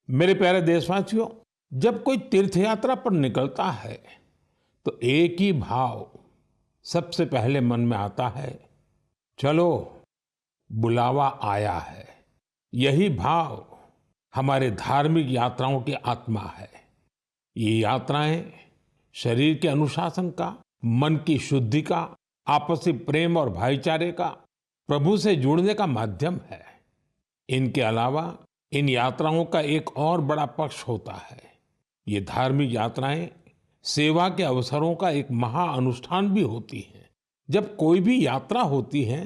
मेरे प्यारे देशवासियों, जब कोई तीर्थ यात्रा पर निकलता है तो एक ही भाव सबसे पहले मन में आता है। चलो, बुलावा आया है। यही भाव हमारे धार्मिक यात्राओं की आत्मा है। ये यात्राएं शरीर के अनुशासन का, मन की शुद्धि का, आपसी प्रेम और भाईचारे का, प्रभु से जुड़ने का माध्यम है। इनके अलावा इन यात्राओं का एक और बड़ा पक्ष होता है। ये धार्मिक यात्राएं सेवा के अवसरों का एक महाअनुष्ठान भी होती हैं। जब कोई भी यात्रा होती है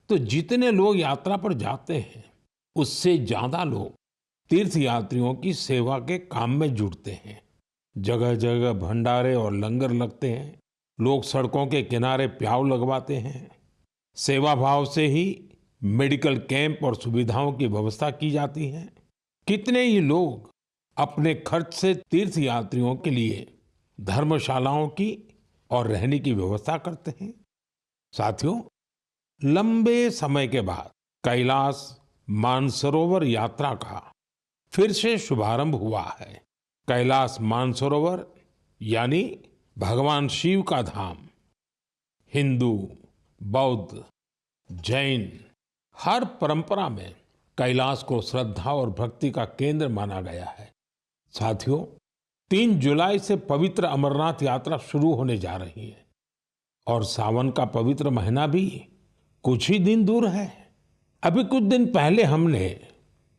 तो जितने लोग यात्रा पर जाते हैं उससे ज्यादा लोग तीर्थ यात्रियों की सेवा के काम में जुटते हैं। जगह जगह भंडारे और लंगर लगते हैं। लोग सड़कों के किनारे प्याऊ लगवाते हैं। सेवा भाव से ही मेडिकल कैंप और सुविधाओं की व्यवस्था की जाती है। कितने ही लोग अपने खर्च से तीर्थ यात्रियों के लिए धर्मशालाओं की और रहने की व्यवस्था करते हैं। साथियों, लंबे समय के बाद कैलाश मानसरोवर यात्रा का फिर से शुभारंभ हुआ है। कैलाश मानसरोवर यानी भगवान शिव का धाम। हिंदू, बौद्ध, जैन हर परंपरा में कैलाश को श्रद्धा और भक्ति का केंद्र माना गया है। साथियों, 3 जुलाई से पवित्र अमरनाथ यात्रा शुरू होने जा रही है और सावन का पवित्र महीना भी कुछ ही दिन दूर है। अभी कुछ दिन पहले हमने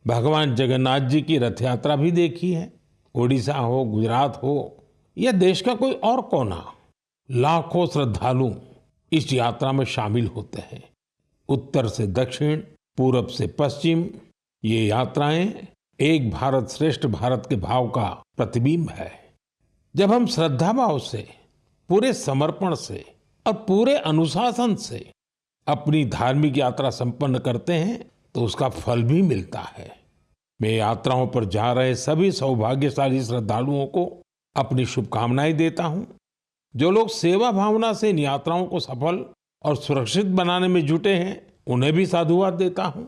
भगवान जगन्नाथ जी की रथ यात्रा भी देखी है। उड़ीसा हो, गुजरात हो या देश का कोई और कोना, लाखों श्रद्धालु इस यात्रा में शामिल होते हैं। उत्तर से दक्षिण, पूरब से पश्चिम, ये यात्राएं एक भारत श्रेष्ठ भारत के भाव का प्रतिबिंब है। जब हम श्रद्धा भाव से, पूरे समर्पण से और पूरे अनुशासन से अपनी धार्मिक यात्रा संपन्न करते हैं तो उसका फल भी मिलता है। मैं यात्राओं पर जा रहे सभी सौभाग्यशाली श्रद्धालुओं को अपनी शुभकामनाएं देता हूं। जो लोग सेवा भावना से इन यात्राओं को सफल और सुरक्षित बनाने में जुटे हैं, उन्हें भी साधुवाद देता हूं।